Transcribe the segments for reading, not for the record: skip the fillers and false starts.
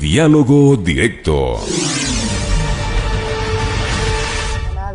Diálogo directo.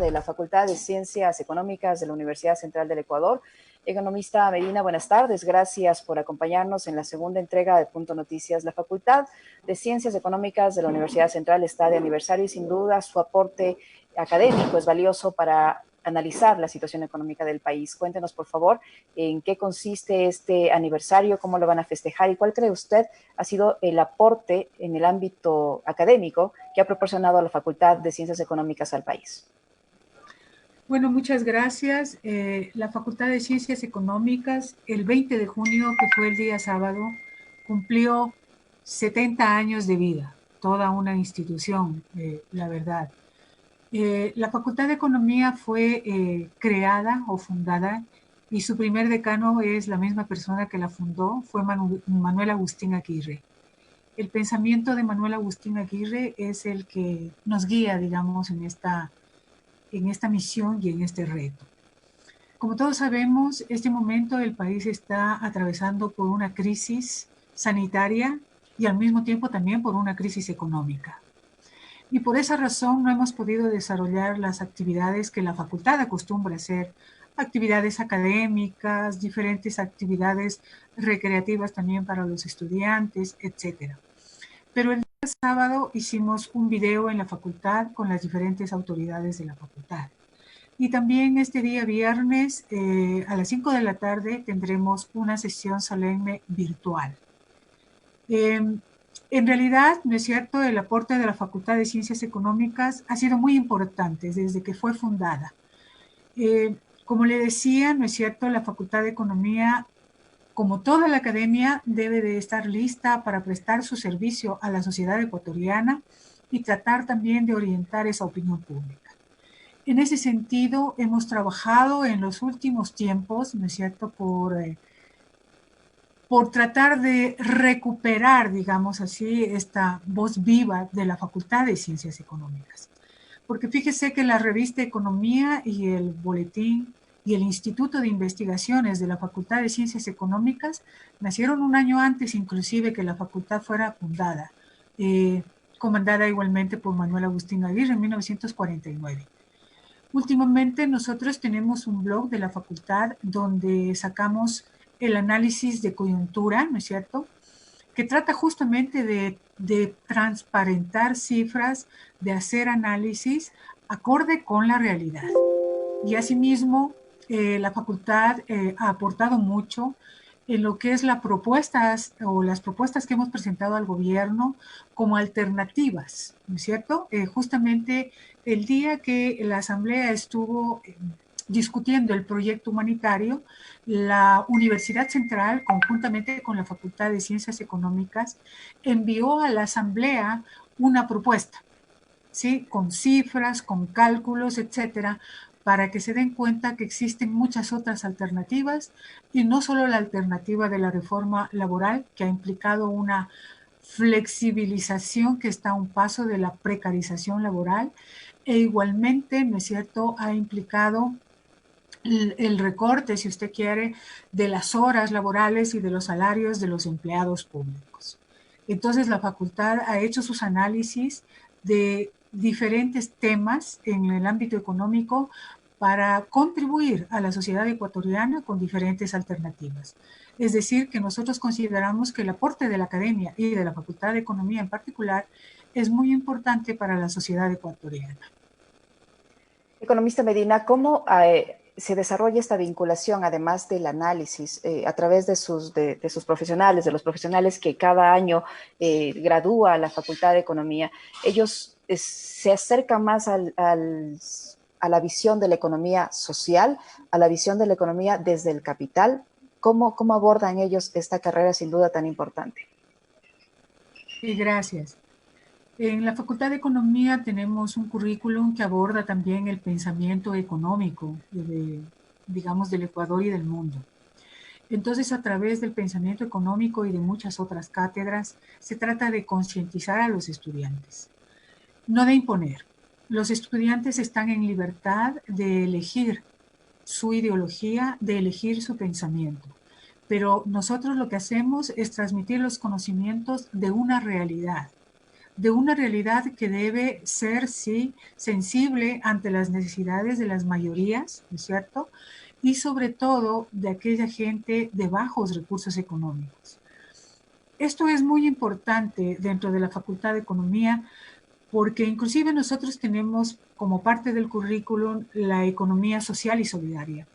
De la Facultad de Ciencias Económicas de la Universidad Central del Ecuador. Economista Medina, buenas tardes. Gracias por acompañarnos en la segunda entrega de Punto Noticias. La Facultad de Ciencias Económicas de la Universidad Central está de aniversario y sin duda su aporte académico es valioso para analizar la situación económica del país. Cuéntenos, por favor, en qué consiste este aniversario, cómo lo van a festejar y cuál cree usted ha sido el aporte en el ámbito académico que ha proporcionado a la Facultad de Ciencias Económicas al país. Bueno, muchas gracias. La Facultad de Ciencias Económicas, el 20 de junio, que fue el día sábado, cumplió 70 años de vida, toda una institución, la verdad. La Facultad de Economía fue creada o fundada y su primer decano es la misma persona que la fundó, fue Manuel Agustín Aguirre. El pensamiento de Manuel Agustín Aguirre es el que nos guía, digamos, en esta misión y en este reto. Como todos sabemos, este momento el país está atravesando por una crisis sanitaria y al mismo tiempo también por una crisis económica. Y por esa razón no hemos podido desarrollar las actividades que la facultad acostumbra hacer, actividades académicas, diferentes actividades recreativas también para los estudiantes, etc. Pero el día sábado hicimos un video en la facultad con las diferentes autoridades de la facultad. Y también este día viernes a las 5 de la tarde tendremos una sesión solemne virtual. En realidad, ¿no es cierto?, el aporte de la Facultad de Ciencias Económicas ha sido muy importante desde que fue fundada. Como le decía, ¿no es cierto?, la Facultad de Economía, como toda la academia, debe de estar lista para prestar su servicio a la sociedad ecuatoriana y tratar también de orientar esa opinión pública. En ese sentido, hemos trabajado en los últimos tiempos, ¿no es cierto?, por tratar de recuperar, digamos así, esta voz viva de la Facultad de Ciencias Económicas. Porque fíjese que la revista Economía y el boletín y el Instituto de Investigaciones de la Facultad de Ciencias Económicas nacieron un año antes inclusive que la facultad fuera fundada, comandada igualmente por Manuel Agustín Aguirre en 1949. Últimamente nosotros tenemos un blog de la facultad donde sacamos el análisis de coyuntura, ¿no es cierto?, que trata justamente de transparentar cifras, de hacer análisis acorde con la realidad. Y asimismo, la facultad ha aportado mucho en lo que es las propuestas que hemos presentado al gobierno como alternativas, ¿no es cierto? Justamente el día que la Asamblea estuvo discutiendo el proyecto humanitario, la Universidad Central, conjuntamente con la Facultad de Ciencias Económicas, envió a la Asamblea una propuesta, ¿sí?, con cifras, con cálculos, etcétera, para que se den cuenta que existen muchas otras alternativas y no solo la alternativa de la reforma laboral, que ha implicado una flexibilización que está a un paso de la precarización laboral, e igualmente, ¿no es cierto?, ha implicado el recorte, si usted quiere, de las horas laborales y de los salarios de los empleados públicos. Entonces, la facultad ha hecho sus análisis de diferentes temas en el ámbito económico para contribuir a la sociedad ecuatoriana con diferentes alternativas. Es decir, que nosotros consideramos que el aporte de la academia y de la Facultad de Economía en particular es muy importante para la sociedad ecuatoriana. Economista Medina, ¿cómo se desarrolla esta vinculación, además del análisis, a través de sus profesionales, de los profesionales que cada año gradúa a la Facultad de Economía? Ellos se acercan más a la visión de la economía social, a la visión de la economía desde el capital. ¿Cómo abordan ellos esta carrera sin duda tan importante? Sí, gracias. En la Facultad de Economía tenemos un currículum que aborda también el pensamiento económico, digamos, del Ecuador y del mundo. Entonces, a través del pensamiento económico y de muchas otras cátedras, se trata de concientizar a los estudiantes, no de imponer. Los estudiantes están en libertad de elegir su ideología, de elegir su pensamiento. Pero nosotros lo que hacemos es transmitir los conocimientos de una realidad, de una realidad que debe ser, sí, sensible ante las necesidades de las mayorías, ¿no es cierto? Y sobre todo de aquella gente de bajos recursos económicos. Esto es muy importante dentro de la Facultad de Economía porque inclusive nosotros tenemos como parte del currículum la economía social y solidaria,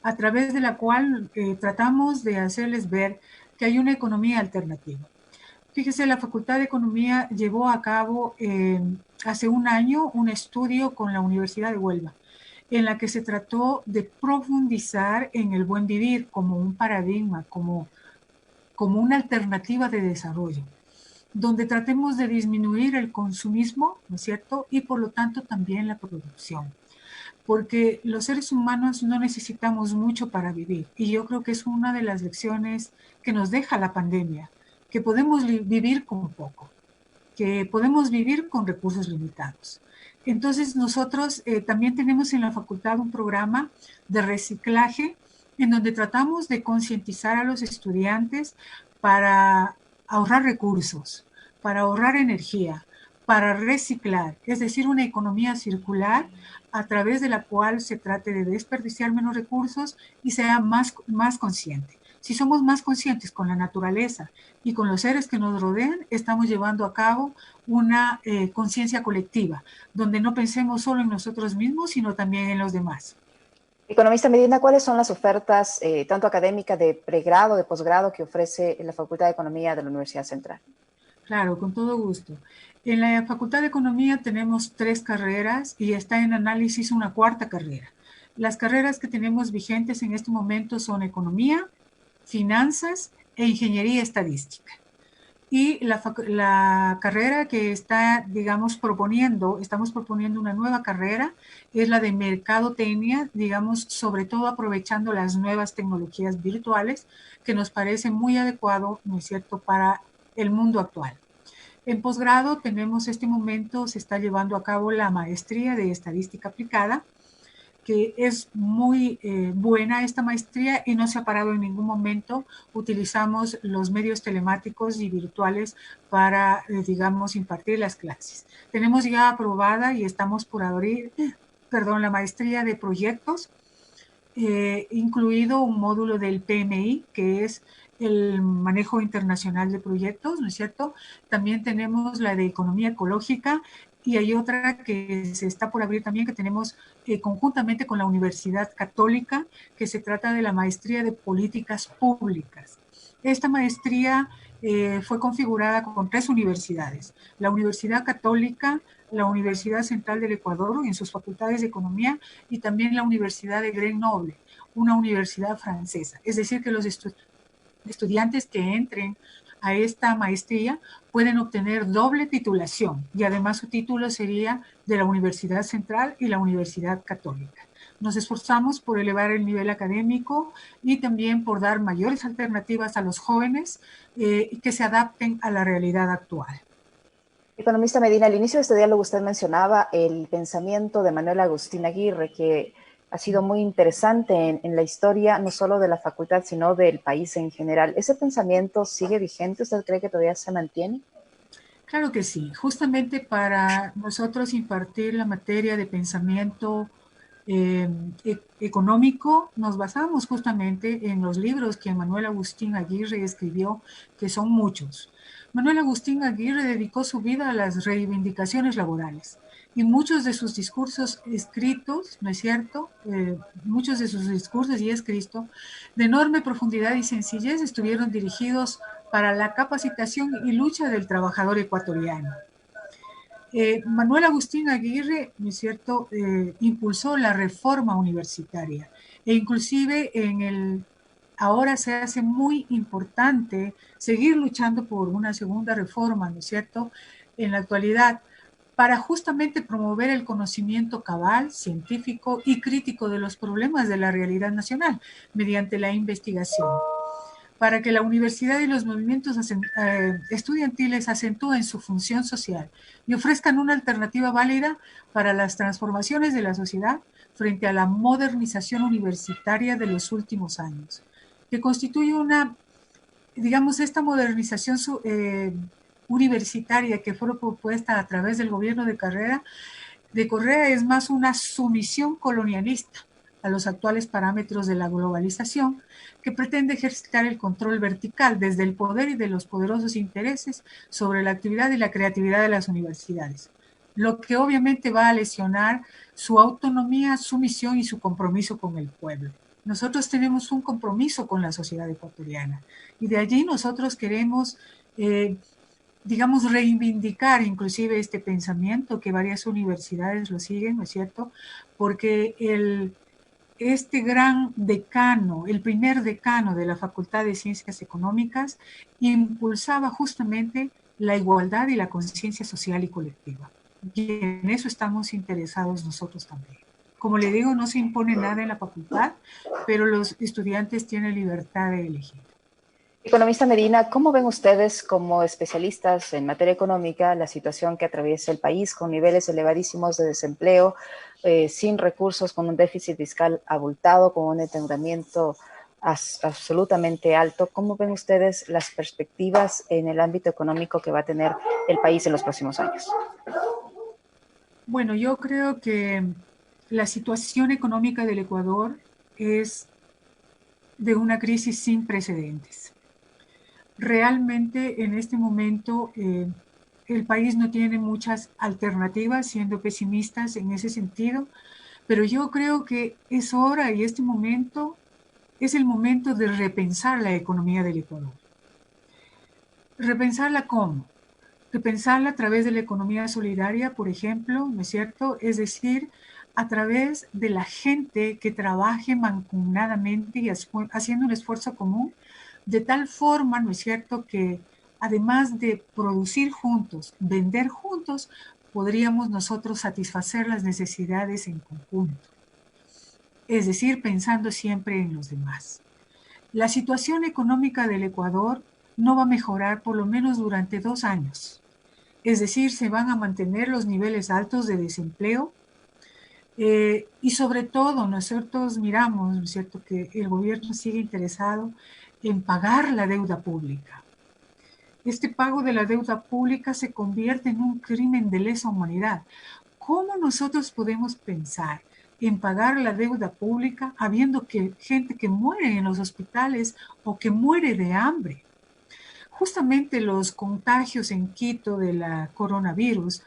a través de la cual tratamos de hacerles ver que hay una economía alternativa. Fíjese, la Facultad de Economía llevó a cabo hace un año un estudio con la Universidad de Huelva, en la que se trató de profundizar en el buen vivir como un paradigma, como una alternativa de desarrollo, donde tratemos de disminuir el consumismo, ¿no es cierto? Y por lo tanto también la producción. Porque los seres humanos no necesitamos mucho para vivir. Y yo creo que es una de las lecciones que nos deja la pandemia, que podemos vivir con poco, que podemos vivir con recursos limitados. Entonces nosotros también tenemos en la facultad un programa de reciclaje en donde tratamos de concientizar a los estudiantes para ahorrar recursos, para ahorrar energía, para reciclar, es decir, una economía circular a través de la cual se trate de desperdiciar menos recursos y sea más consciente. Si somos más conscientes con la naturaleza y con los seres que nos rodean, estamos llevando a cabo una conciencia colectiva, donde no pensemos solo en nosotros mismos, sino también en los demás. Economista Medina, ¿cuáles son las ofertas, tanto académicas de pregrado, de posgrado, que ofrece la Facultad de Economía de la Universidad Central? Claro, con todo gusto. En la Facultad de Economía tenemos 3 carreras y está en análisis una 4ª carrera. Las carreras que tenemos vigentes en este momento son Economía, Finanzas e Ingeniería Estadística. Y la carrera que estamos proponiendo una nueva carrera, es la de Mercadotecnia, digamos, sobre todo aprovechando las nuevas tecnologías virtuales, que nos parece muy adecuado, ¿no es cierto?, para el mundo actual. En posgrado tenemos este momento, se está llevando a cabo la maestría de Estadística Aplicada, que es muy buena esta maestría y no se ha parado en ningún momento. Utilizamos los medios telemáticos y virtuales para, digamos, impartir las clases. Tenemos ya aprobada y estamos por abrir, la maestría de proyectos, incluido un módulo del PMI, que es el manejo internacional de proyectos, ¿no es cierto? También tenemos la de economía ecológica y hay otra que se está por abrir también, que tenemos conjuntamente con la Universidad Católica, que se trata de la maestría de políticas públicas. Esta maestría fue configurada con 3 universidades, la Universidad Católica, la Universidad Central del Ecuador en sus facultades de economía y también la Universidad de Grenoble, una universidad francesa. Es decir, que los estudiantes que entren a esta maestría pueden obtener doble titulación y además su título sería de la Universidad Central y la Universidad Católica. Nos esforzamos por elevar el nivel académico y también por dar mayores alternativas a los jóvenes que se adapten a la realidad actual. Economista Medina, al inicio de este diálogo usted mencionaba el pensamiento de Manuel Agustín Aguirre, que ha sido muy interesante en la historia, no solo de la facultad, sino del país en general. ¿Ese pensamiento sigue vigente? ¿Usted cree que todavía se mantiene? Claro que sí. Justamente para nosotros impartir la materia de pensamiento económico, nos basamos justamente en los libros que Manuel Agustín Aguirre escribió, que son muchos. Manuel Agustín Aguirre dedicó su vida a las reivindicaciones laborales y muchos de sus discursos escritos, ¿no es cierto? Muchos de sus discursos y escritos de enorme profundidad y sencillez estuvieron dirigidos para la capacitación y lucha del trabajador ecuatoriano. Manuel Agustín Aguirre, ¿no es cierto?, impulsó la reforma universitaria e inclusive ahora se hace muy importante seguir luchando por una segunda reforma, ¿no es cierto?, en la actualidad, para justamente promover el conocimiento cabal, científico y crítico de los problemas de la realidad nacional mediante la investigación, para que la universidad y los movimientos estudiantiles acentúen su función social y ofrezcan una alternativa válida para las transformaciones de la sociedad frente a la modernización universitaria de los últimos años, que constituye esta modernización universitaria que fue propuesta a través del gobierno de Correa es más una sumisión colonialista a los actuales parámetros de la globalización, que pretende ejercitar el control vertical desde el poder y de los poderosos intereses sobre la actividad y la creatividad de las universidades, lo que obviamente va a lesionar su autonomía, su misión y su compromiso con el pueblo. Nosotros tenemos un compromiso con la sociedad ecuatoriana y de allí nosotros queremos digamos, reivindicar inclusive este pensamiento que varias universidades lo siguen, ¿no es cierto? Porque este gran decano, el primer decano de la Facultad de Ciencias Económicas, impulsaba justamente la igualdad y la conciencia social y colectiva. Y en eso estamos interesados nosotros también. Como le digo, no se impone nada en la facultad, pero los estudiantes tienen libertad de elegir. Economista Medina, ¿cómo ven ustedes como especialistas en materia económica la situación que atraviesa el país con niveles elevadísimos de desempleo, sin recursos, con un déficit fiscal abultado, con un endeudamiento absolutamente alto? ¿Cómo ven ustedes las perspectivas en el ámbito económico que va a tener el país en los próximos años? Bueno, yo creo que la situación económica del Ecuador es de una crisis sin precedentes. Realmente en este momento el país no tiene muchas alternativas, siendo pesimistas en ese sentido, pero yo creo que es hora y este momento es el momento de repensar la economía del Ecuador. ¿Repensarla cómo? Repensarla a través de la economía solidaria, por ejemplo, ¿no es cierto? Es decir, a través de la gente que trabaje mancomunadamente y haciendo un esfuerzo común, de tal forma, ¿no es cierto?, que además de producir juntos, vender juntos, podríamos nosotros satisfacer las necesidades en conjunto. Es decir, pensando siempre en los demás. La situación económica del Ecuador no va a mejorar por lo menos durante 2 años. Es decir, se van a mantener los niveles altos de desempleo y sobre todo nosotros miramos, ¿no es cierto?, que el gobierno sigue interesado en pagar la deuda pública. Este pago de la deuda pública se convierte en un crimen de lesa humanidad. ¿Cómo nosotros podemos pensar en pagar la deuda pública habiendo gente que muere en los hospitales o que muere de hambre? Justamente los contagios en Quito de la coronavirus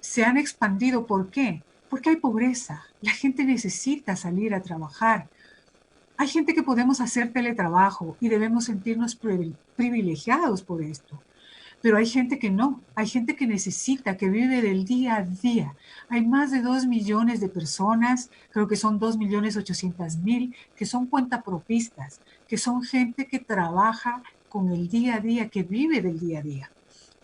se han expandido. ¿Por qué? Porque hay pobreza. La gente necesita salir a trabajar. Hay gente que podemos hacer teletrabajo y debemos sentirnos privilegiados por esto. Pero hay gente que no, hay gente que necesita, que vive del día a día. Hay más de 2 millones de personas, creo que son 2.800.000, que son cuentapropistas, que son gente que trabaja con el día a día, que vive del día a día.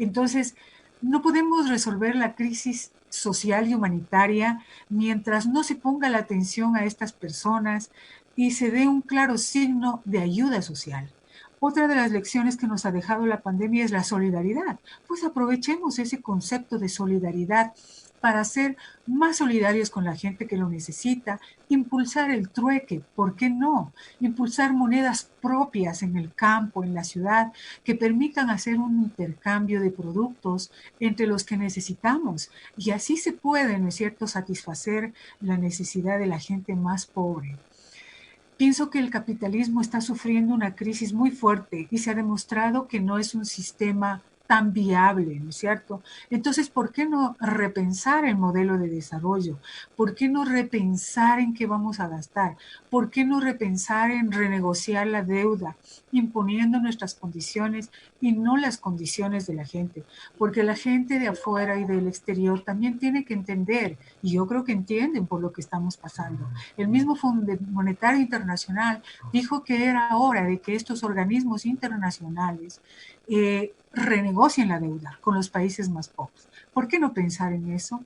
Entonces, no podemos resolver la crisis social y humanitaria mientras no se ponga la atención a estas personas y se dé un claro signo de ayuda social. Otra de las lecciones que nos ha dejado la pandemia es la solidaridad. Pues aprovechemos ese concepto de solidaridad para ser más solidarios con la gente que lo necesita, impulsar el trueque, ¿por qué no? Impulsar monedas propias en el campo, en la ciudad, que permitan hacer un intercambio de productos entre los que necesitamos. Y así se puede, ¿no es cierto?, satisfacer la necesidad de la gente más pobre. Pienso que el capitalismo está sufriendo una crisis muy fuerte y se ha demostrado que no es un sistema tan viable, ¿no es cierto? Entonces, ¿por qué no repensar el modelo de desarrollo? ¿Por qué no repensar en qué vamos a gastar? ¿Por qué no repensar en renegociar la deuda, imponiendo nuestras condiciones y no las condiciones de la gente? Porque la gente de afuera y del exterior también tiene que entender, y yo creo que entienden por lo que estamos pasando. El mismo Fondo Monetario Internacional dijo que era hora de que estos organismos internacionales renegocien la deuda con los países más pobres. ¿Por qué no pensar en eso?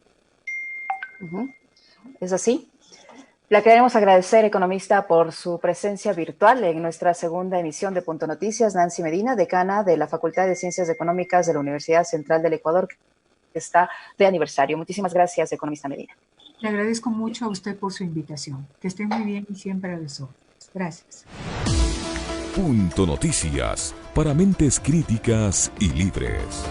¿Es así? Le queremos agradecer, economista, por su presencia virtual en nuestra segunda emisión de Punto Noticias. Nancy Medina, decana de la Facultad de Ciencias Económicas de la Universidad Central del Ecuador, que está de aniversario. Muchísimas gracias, economista Medina. Le agradezco mucho a usted por su invitación. Que esté muy bien y siempre a las órdenes. Gracias. Punto Noticias, para mentes críticas y libres.